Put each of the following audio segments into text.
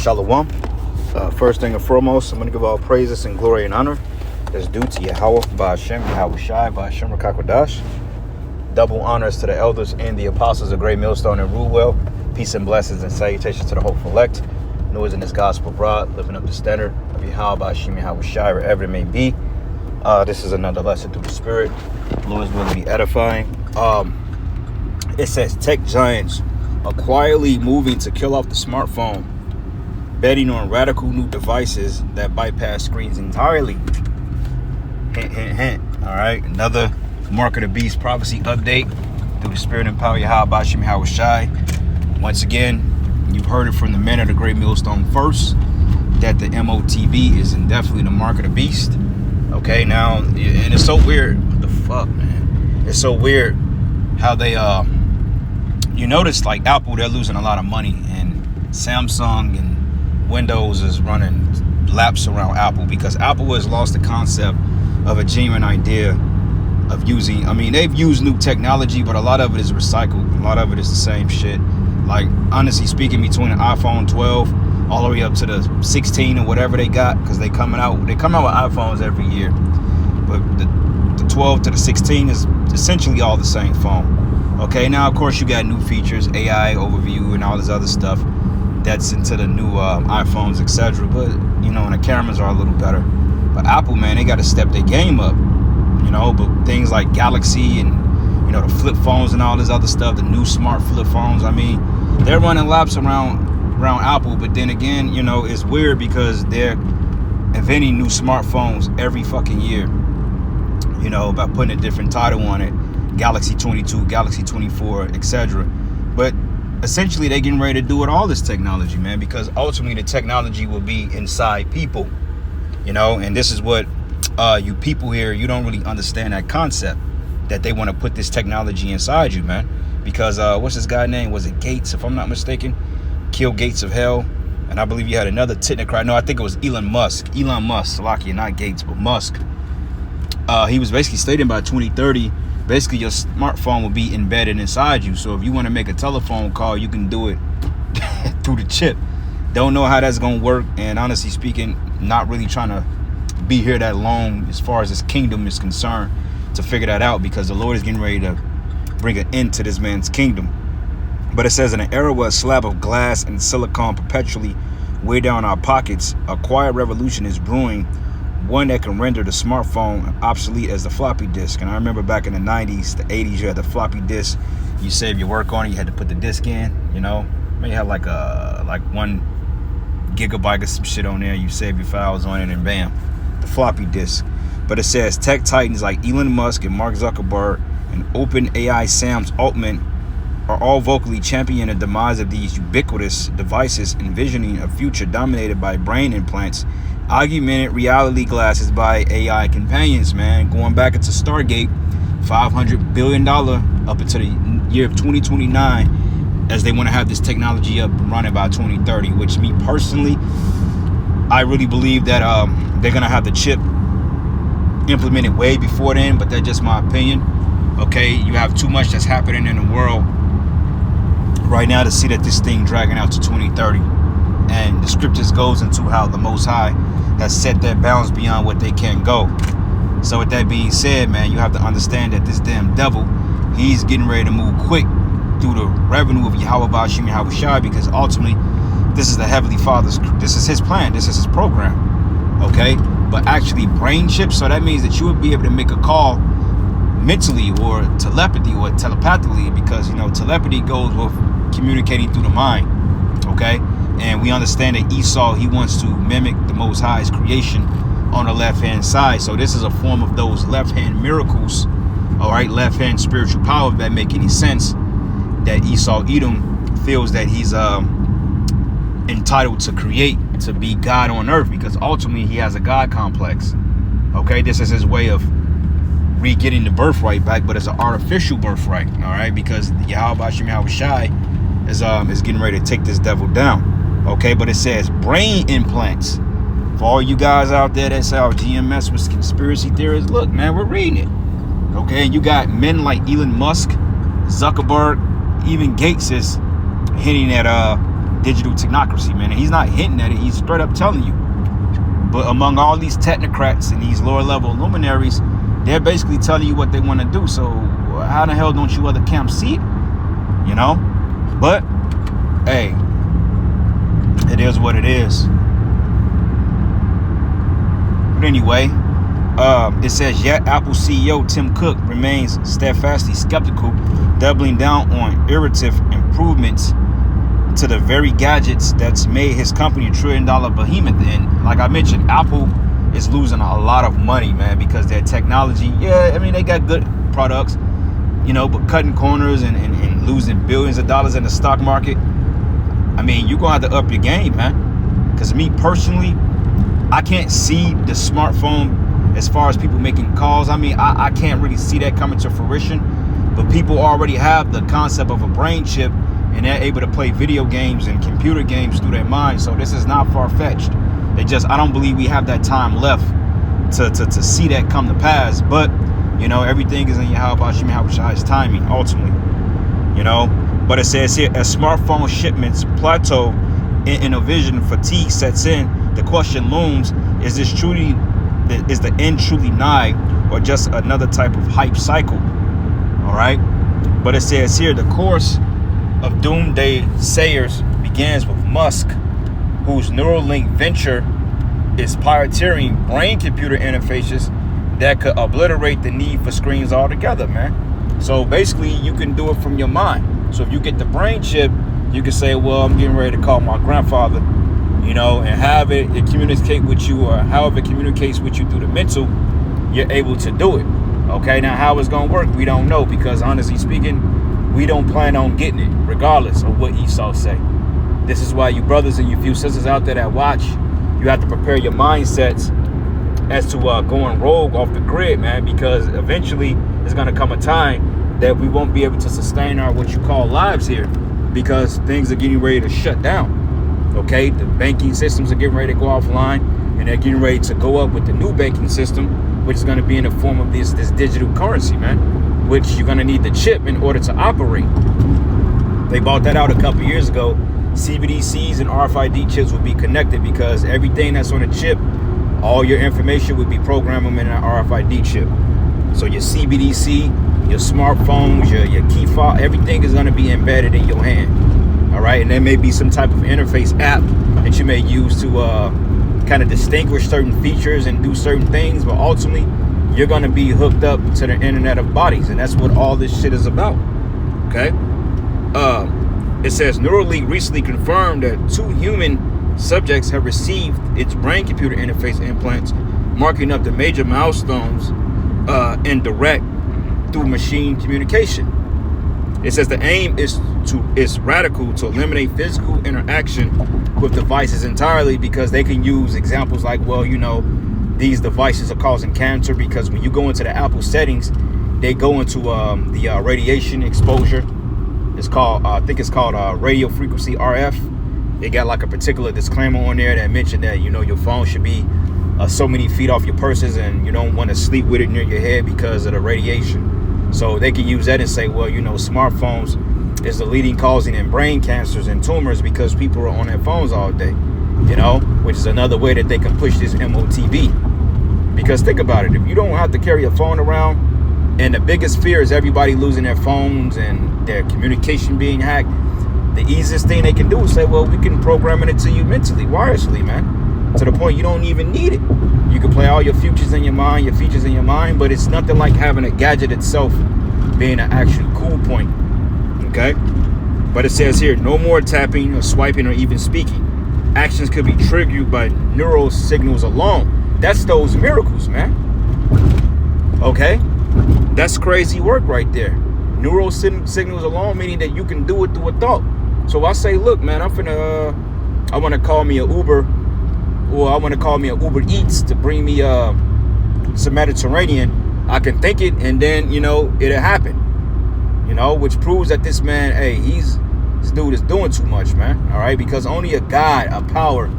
Shalom. First thing and foremost, I'm going to give all praises and glory and honor that's due to Yahweh, Ba'ashem, Yahweh Shai, Ba'ashem, Rakakwadash. Double honors to the elders and the apostles of Great Millstone and Rulewell. Peace and blessings and salutations to the hopeful elect. Noise in this gospel broad, living up the standard of Yahweh, Ba'ashem, Yahweh Shai, wherever it may be. This is another lesson through the Spirit. Lord's will be edifying. It says tech giants are quietly moving to kill off the smartphone, betting on radical new devices that bypass screens entirely. Hint, hint, hint. All right, another Mark of the Beast prophecy update through the Spirit and power Yahweh Bashim Yahweh Shai. Once again, you've heard it from the men of the Great Millstone first that the MOTB is indefinitely the Mark of the Beast. Okay, now, and it's so weird. What the fuck, man? It's so weird how they you notice like Apple, they're losing a lot of money, and Samsung and Windows is running laps around Apple because Apple has lost the concept of a genuine idea of using, I mean, they've used new technology, but a lot of it is recycled. A lot of it is the same shit. Like, honestly speaking, between the iPhone 12 all the way up to the 16 or whatever they got, because they come out with iPhones every year. But the 12 to the 16 is essentially all the same phone. Okay, now of course you got new features, AI overview and all this other stuff that's into the new iPhones, etc. But you know, and the cameras are a little better. But Apple, man, they got to step their game up. You know, but things like Galaxy and you know the flip phones and all this other stuff, the new smart flip phones. I mean, they're running laps around Apple. But then again, you know, it's weird because they're inventing new smartphones every fucking year. You know, by putting a different title on it. Galaxy 22, Galaxy 24, etc. But essentially they're getting ready to do with all this technology, man, because ultimately the technology will be inside people, you know. And this is what you people here, you don't really understand that concept, that they want to put this technology inside you, man. Because what's this guy's name? Was it Gates, if I'm not mistaken? Kill Gates of Hell. And I believe you had another technocrat. No, I think it was Elon Musk, Salakia, not Gates, but Musk. He was basically stating by 2030, basically your smartphone will be embedded inside you. So if you want to make a telephone call, you can do it through the chip. Don't know how that's going to work. And honestly speaking, not really trying to be here that long as far as this kingdom is concerned to figure that out, because the Lord is getting ready to bring an end to this man's kingdom. But it says, in an era where a slab of glass and silicon perpetually weigh down our pockets, a quiet revolution is brewing, one that can render the smartphone obsolete as the floppy disk. And I remember back in the 90s, the 80s, you had the floppy disk. You save your work on it, you had to put the disk in, you know. Maybe you had like 1 gigabyte or some shit on there. You save your files on it and bam, the floppy disk. But it says tech titans like Elon Musk and Mark Zuckerberg and OpenAI Sam's Altman are all vocally championing the demise of these ubiquitous devices, envisioning a future dominated by brain implants, augmented reality glasses by AI companions, man. Going back into Stargate, $500 billion up into the year of 2029, as they want to have this technology up and running by 2030, which me personally, I really believe that they're going to have the chip implemented way before then, but that's just my opinion. Okay, you have too much that's happening in the world right now to see that this thing dragging out to 2030. And the scriptures goes into how the Most High has set their bounds beyond what they can go. So with that being said, man, you have to understand that this damn devil, he's getting ready to move quick through the revenue of Yahweh Ba'ashem Yahweh Shai, because ultimately this is the Heavenly Father's, this is his plan, this is his program. Okay, but actually brain chips, so that means that you would be able to make a call mentally or telepathy or telepathically, because you know telepathy goes with communicating through the mind. Okay, and we understand that Esau, he wants to mimic the Most High's creation on the left hand side. So this is a form of those left hand miracles, all right, left hand spiritual power, if that make any sense, that Esau Edom feels that he's entitled to create, to be God on earth, because ultimately he has a God complex. Okay, this is his way of re-getting the birthright back, but it's an artificial birthright, all right, because Yahweh Bashim Yahweh Shai is getting ready to take this devil down. Okay, but it says brain implants. For all you guys out there that say, oh, GMS was conspiracy theorists, look, man, we're reading it. Okay, you got men like Elon Musk, Zuckerberg, even Gates is hinting at digital technocracy, man. And he's not hinting at it. He's straight up telling you. But among all these technocrats and these lower level luminaries, they're basically telling you what they want to do. So how the hell don't you other camps see it? You know? But, hey, it is what it is. But anyway, it says, yet Apple CEO Tim Cook remains steadfastly skeptical, doubling down on iterative improvements to the very gadgets that's made his company a $1 trillion behemoth. And like I mentioned, Apple is losing a lot of money, man, because their technology, yeah, I mean, they got good products, you know, but cutting corners and losing billions of dollars in the stock market, I mean, you're going to have to up your game, man. Because me personally, I can't see the smartphone as far as people making calls. I mean, I can't really see that coming to fruition. But people already have the concept of a brain chip, and they're able to play video games and computer games through their mind. So this is not far-fetched. I don't believe we have that time left to see that come to pass. But, you know, everything is in Yahweh Shai's timing, ultimately. You know, but it says here, as smartphone shipments plateau and innovation fatigue sets in, the question looms, is the end truly nigh, or just another type of hype cycle? All right. But it says here, the course of doomsday sayers begins with Musk, whose Neuralink venture is pioneering brain-computer interfaces that could obliterate the need for screens altogether, man. So basically, you can do it from your mind. So if you get the brain chip, you can say, well, I'm getting ready to call my grandfather, you know, and have it communicate with you, or however it communicates with you through the mental, you're able to do it. Okay, now how it's going to work, we don't know, because honestly speaking, we don't plan on getting it, regardless of what Esau say. This is why you brothers and you few sisters out there that watch, you have to prepare your mindsets as to going rogue off the grid, man, because eventually there's going to come a time that we won't be able to sustain our what you call lives here, because things are getting ready to shut down. Okay, the banking systems are getting ready to go offline, and they're getting ready to go up with the new banking system, which is going to be in the form of this digital currency, man, which you're going to need the chip in order to operate. They bought that out a couple years ago. CBDCs and RFID chips will be connected, because everything that's on a chip, all your information would be programmable in an RFID chip. So your CBDC, your smartphones, your key fob, everything is going to be embedded in your hand. All right, and there may be some type of interface app that you may use to kind of distinguish certain features and do certain things, but ultimately you're going to be hooked up to the internet of bodies, and that's what all this shit is about. Okay. It says Neuralink recently confirmed that 2 human subjects have received its brain-computer interface implants, marking up the major milestones in direct through machine communication. It says the aim is radical, to eliminate physical interaction with devices entirely, because they can use examples like, well, you know, these devices are causing cancer, because when you go into the Apple settings, they go into the radiation exposure. It's called, I think it's called radio frequency RF. They got like a particular disclaimer on there that mentioned that, you know, your phone should be so many feet off your purses, and you don't want to sleep with it near your head because of the radiation. So they can use that and say, well, you know, smartphones is the leading causing in brain cancers and tumors, because people are on their phones all day, you know, which is another way that they can push this MOTB. Because think about it, if you don't have to carry a phone around, and the biggest fear is everybody losing their phones and their communication being hacked, the easiest thing they can do is say, well, we can program it to you mentally, wirelessly, man, to the point you don't even need it. You can play all your features in your mind, but it's nothing like having a gadget itself being an actual cool point. Okay? But it says here, no more tapping or swiping or even speaking. Actions could be triggered by neural signals alone. That's those miracles, man. Okay? That's crazy work right there. Neural signals alone, meaning that you can do it through a thought. So I say, look, man, I want to call me an Uber, or I want to call me an Uber Eats to bring me some Mediterranean. I can think it, and then, you know, it'll happen. You know, which proves that this man, hey, this dude is doing too much, man. All right, because only a God, a power,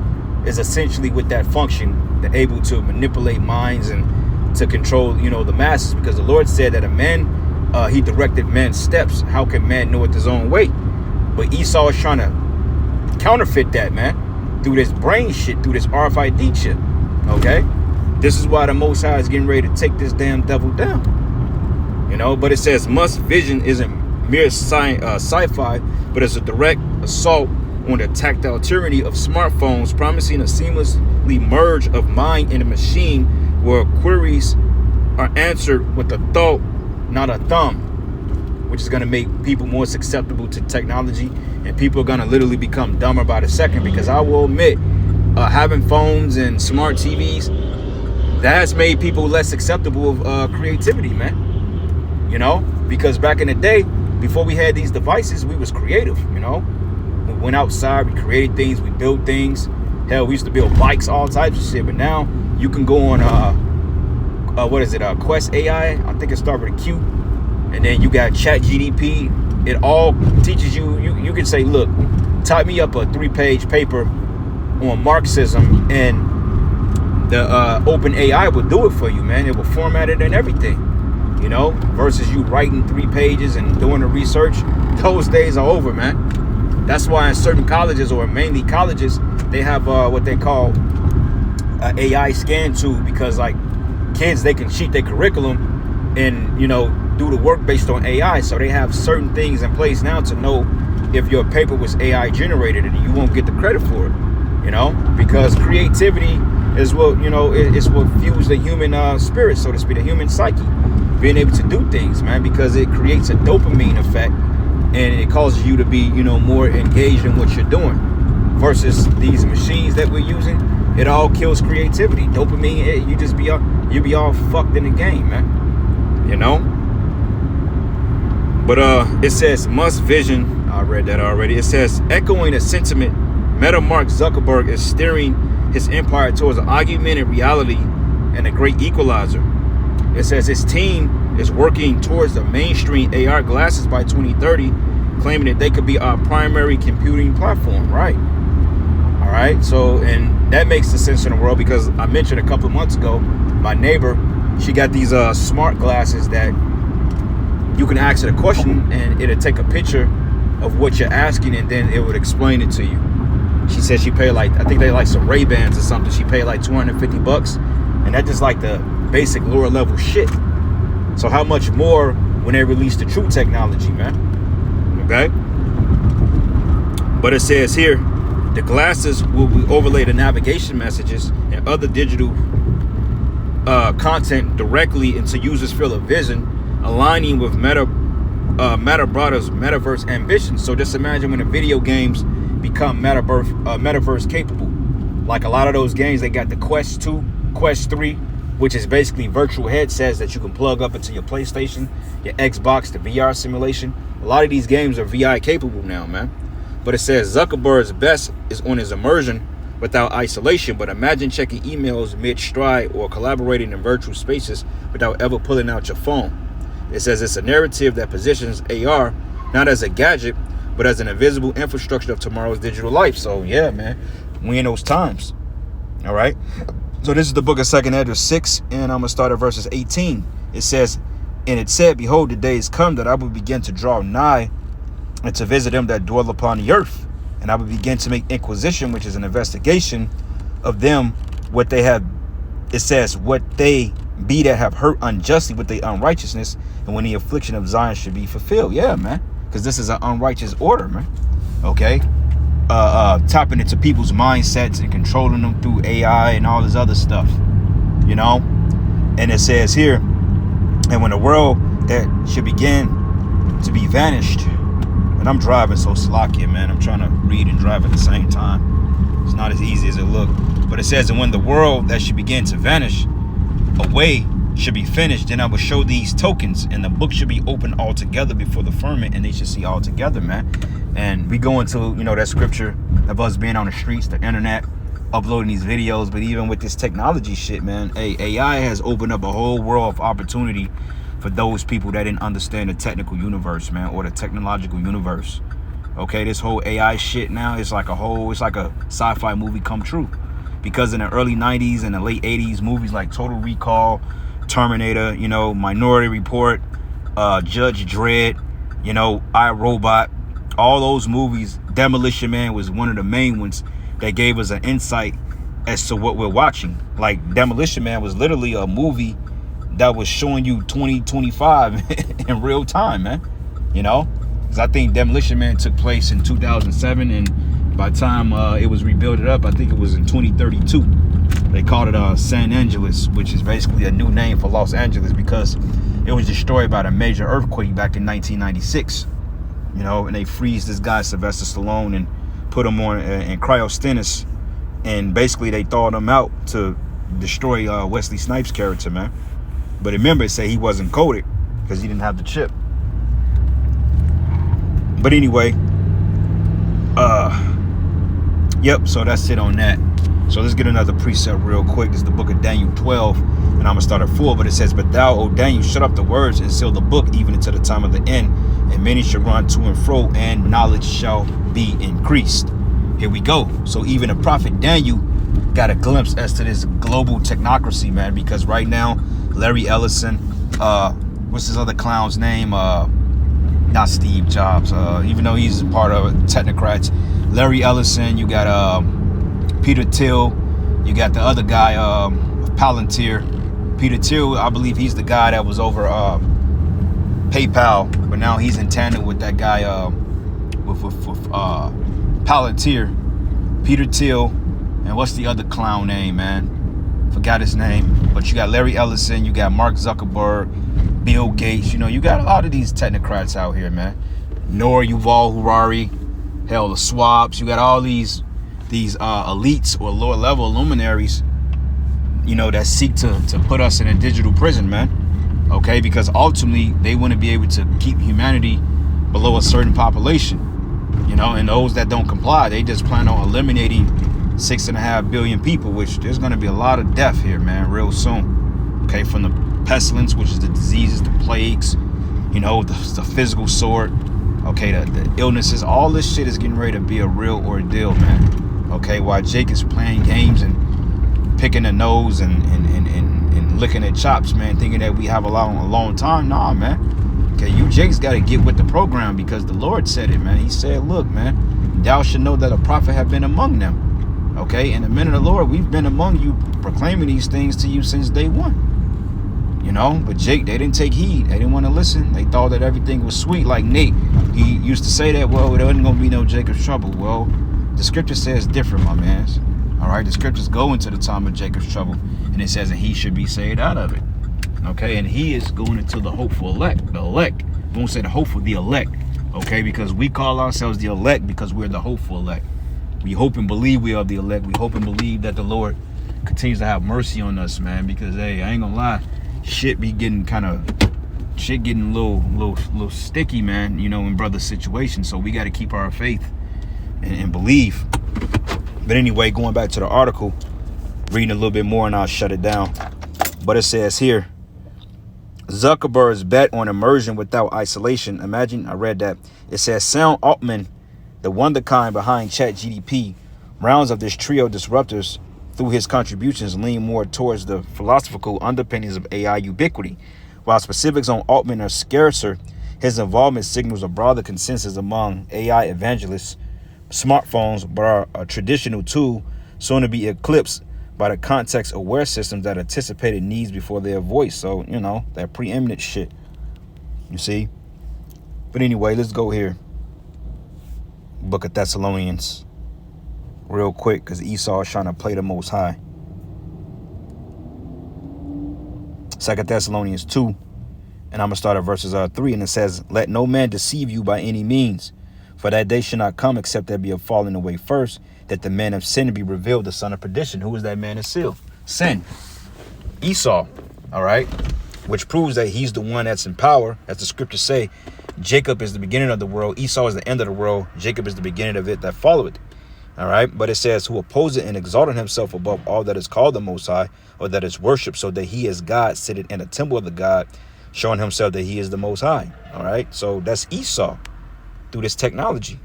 is essentially with that function, they're able to manipulate minds and to control, you know, the masses. Because the Lord said that a man, he directed man's steps. How can man know it his own way? But Esau is trying to counterfeit that, man, through this brain shit, through this RFID chip. Okay, this is why the Most High is getting ready to take this damn devil down. You know, but it says Musk vision isn't mere sci-fi, but it's a direct assault on the tactile tyranny of smartphones, promising a seamlessly merge of mind and a machine where queries are answered with a thought, not a thumb, which is going to make people more susceptible to technology, and people are going to literally become dumber by the second. Because I will admit, having phones and smart TVs, that has made people less acceptable of creativity, man. You know, because back in the day, before we had these devices, we was creative. You know, we went outside, we created things, we built things. Hell, we used to build bikes, all types of shit. But now you can go on Quest AI, I think it started with a Q, and then you got Chat GDP. It all teaches you you can say, look, type me up a 3-page paper on Marxism, and the open AI will do it for you, man. It will format it and everything, you know, versus you writing 3 pages and doing the research. Those days are over, man. That's why in certain colleges, or mainly colleges, they have what they call an AI scan tool, because like kids, they can cheat their curriculum and, you know, do the work based on AI. So they have certain things in place now to know if your paper was AI generated, and you won't get the credit for it, you know, because creativity is what, you know, it's what fuels the human spirit, so to speak, the human psyche, being able to do things, man, because it creates a dopamine effect, and it causes you to be, you know, more engaged in what you're doing, versus these machines that we're using. It all kills creativity. Dopamine, you be all fucked in the game, man. You know? But it says Musk vision, I read that already. It says, echoing a sentiment, Meta Mark Zuckerberg is steering his empire towards an augmented reality and a great equalizer. It says his team is working towards the mainstream AR glasses by 2030, claiming that they could be our primary computing platform, right? All right, so, and that makes the sense in the world, because I mentioned a couple of months ago, my neighbor, she got these smart glasses that you can ask it a question and it'll take a picture of what you're asking, and then it would explain it to you. She said she paid like, I think they like some Ray-Bans or something. She paid like $250, and that's just like the basic lower level shit. So how much more when they release the true technology, man? Okay. But it says here, the glasses will overlay the navigation messages and other digital content directly into users' field of vision, aligning with Meta Brother's metaverse ambitions. So just imagine when the video games become metaverse capable. Like a lot of those games, they got the Quest 2, Quest 3, which is basically virtual headsets that you can plug up into your PlayStation, your Xbox, the VR simulation. A lot of these games are VR capable now, man. But it says Zuckerberg's best is on his immersion without isolation. But imagine checking emails mid-stride or collaborating in virtual spaces without ever pulling out your phone. It says it's a narrative that positions AR not as a gadget, but as an invisible infrastructure of tomorrow's digital life. So yeah, man, we in those times. All right. So this is the book of 2nd Ezra 6, and I'm gonna start at verses 18. It says, and it said, behold, the days come that I will begin to draw nigh and to visit them that dwell upon the earth, and I will begin to make inquisition, which is an investigation of them, what they have. It says, what they be that have hurt unjustly with their unrighteousness, and when the affliction of Zion should be fulfilled. Yeah, man, because this is an unrighteous order, man. Okay, tapping into people's mindsets and controlling them through AI and all this other stuff, you know. And it says here, and when the world that should begin to be vanished. And I'm driving, so Salakia, man. I'm trying to read and drive at the same time. It's not as easy as it looks. But it says, and when the world that should begin to vanish away should be finished, then I will show these tokens, and the book should be open altogether before the firmament, and they should see all together, man. And we go into, you know, that scripture of us being on the streets, the internet, uploading these videos. But even with this technology shit, man, AI has opened up a whole world of opportunity for those people that didn't understand the technical universe, man, or the technological universe. Okay, this whole AI shit now is like it's like a sci-fi movie come true. Because in the early 90s and the late 80s, movies like Total Recall, Terminator, you know, Minority Report, Judge Dredd, you know, iRobot, all those movies Demolition Man was one of the main ones that gave us an insight as to what we're watching. Like Demolition Man was literally a movie that was showing you 2025 in real time, man. You know, because I think Demolition Man took place in 2007, and by the time it was rebuilt up, I think it was in 2032. They called it San Angeles, which is basically a new name for Los Angeles because it was destroyed by a major earthquake back in 1996. You know, and they freeze this guy Sylvester Stallone and put him on in cryostasis, and basically they thawed him out to destroy Wesley Snipes' character, man. But remember, it said he wasn't coded because he didn't have the chip. But anyway, yep, so that's it on that. So let's get another precept real quick. This is the book of Daniel 12, and I'm going to start at 4. But it says, "But thou, O Daniel, shut up the words and seal the book even until the time of the end. And many shall run to and fro, and knowledge shall be increased." Here we go. So even the prophet Daniel got a glimpse as to this global technocracy, man. Because right now, Larry Ellison, what's his other clown's name? Not Steve Jobs. Even though he's part of technocrats, Larry Ellison. You got Peter Thiel. You got the other guy, Palantir. Peter Thiel, I believe he's the guy that was over PayPal, but now he's in tandem with that guy with Palantir. Peter Thiel, and what's the other clown name, man? Forgot his name. But you got Larry Ellison, you got Mark Zuckerberg, Bill Gates. You know, you got a lot of these technocrats out here, man. Noor Yuval Harari, hell, the Swabs. You got all these elites or lower level luminaries, you know, that seek to put us in a digital prison, man. Okay, because ultimately they want to be able to keep humanity below a certain population, you know, and those that don't comply, they just plan on eliminating 6.5 billion people, which there's going to be a lot of death here, man, real soon. Okay, from the pestilence, which is the diseases, the plagues, you know, the physical sword, okay, the illnesses, all this shit is getting ready to be a real ordeal, man. Okay, while Jake is playing games and picking the nose and licking at chops, man, thinking that we have a long time. Nah, man. Okay, you Jake's got to get with the program because the Lord said it, man. He said, look, man, thou should know that a prophet have been among them. Okay, and the men of the Lord, we've been among you, proclaiming these things to you since day one. You know, but Jake, they didn't take heed. They didn't want to listen. They thought that everything was sweet. Like Nate, he used to say that, well, there wasn't going to be no Jacob's trouble. Well, the scripture says different, my man. All right, the scriptures go into the time of Jacob's trouble, and it says that he should be saved out of it. Okay, and he is going into the hopeful elect. The elect. We won't say the hopeful, the elect. Okay, because we call ourselves the elect because we're the hopeful elect. We hope and believe we are the elect. We hope and believe that the Lord continues to have mercy on us, man. Because hey, I ain't gonna lie, shit getting a little sticky, man. You know, in brother situations. So we got to keep our faith and believe. But anyway, going back to the article, reading a little bit more, and I'll shut it down. But it says here, Zuckerberg's bet on immersion without isolation. Imagine, I read that. It says Sam Altman, the wonderkind behind ChatGPT, rounds of this trio of disruptors through his contributions lean more towards the philosophical underpinnings of AI ubiquity. While specifics on Altman are scarcer, his involvement signals a broader consensus among AI evangelists. Smartphones are a traditional tool soon to be eclipsed by the context-aware systems that anticipated needs before their voice. So, you know, that preeminent shit. You see? But anyway, let's go here. Book of Thessalonians. Real quick, because Esau is trying to play the Most High. 2 Thessalonians 2. And I'm going to start at verses 3. And it says, "Let no man deceive you by any means. For that day shall not come except there be a falling away first, that the man of sin be revealed, the son of perdition." Who is that man of sin? Esau, all right? Which proves that he's the one that's in power. As the scriptures say, Jacob is the beginning of the world. Esau is the end of the world. Jacob is the beginning of it that followeth. All right? But it says, "Who opposeth and exalted himself above all that is called the Most High, or that is worshipped, so that he is God, sitteth in the temple of the God, showing himself that he is the Most High." All right? So that's Esau. Through this technology,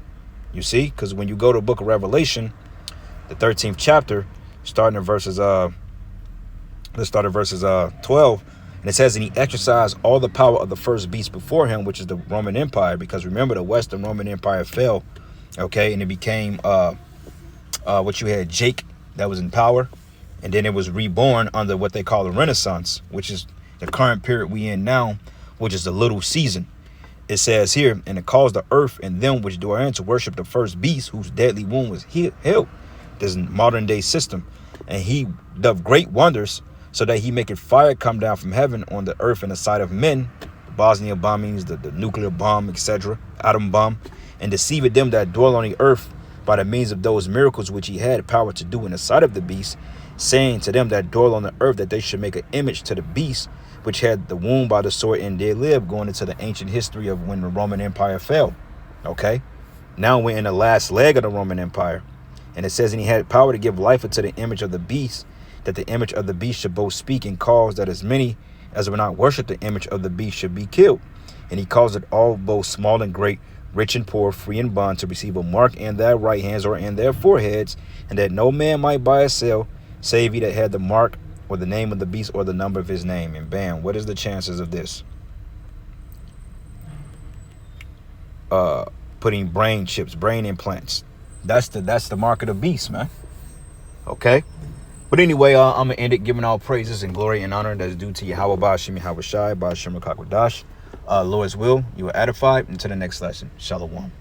you see, because when you go to the book of Revelation, the 13th chapter, starting at verses let's start at verses 12, and it says, "And he exercised all the power of the first beast before him," which is the Roman Empire, because remember, the Western Roman Empire fell Okay, and it became what you had Jake that was in power, and then it was reborn under what they call the Renaissance, which is the current period we in now, which is the little season. It says here, and it caused the earth and them which do therein to worship the first beast, whose deadly wound was healed. This modern day system, and he doth great wonders, so that he maketh fire come down from heaven on the earth in the sight of men, the Bosnia bombings, the nuclear bomb, etc., atom bomb, and deceived them that dwell on the earth by the means of those miracles which he had power to do in the sight of the beast, saying to them that dwell on the earth that they should make an image to the beast, which had the wound by the sword and did live, going into the ancient history of when the Roman Empire fell. Okay, now we're in the last leg of the Roman Empire, and it says, and he had power to give life unto the image of the beast, that the image of the beast should both speak and cause that as many as would not worship the image of the beast should be killed. And he caused it all, both small and great, rich and poor, free and bond, to receive a mark in their right hands or in their foreheads, and that no man might buy or sell, save he that had the mark or the name of the beast or the number of his name. And bam, what is the chances of this? Putting brain chips, brain implants. That's the mark of the beast, man. Okay. But anyway, I'm going to end it giving all praises and glory and honor that's due to Yahweh Ba'ashem Yahweh Shai Ba'ashem Rakakwadash. Lord's will, you are edified. Until the next lesson. Shalom.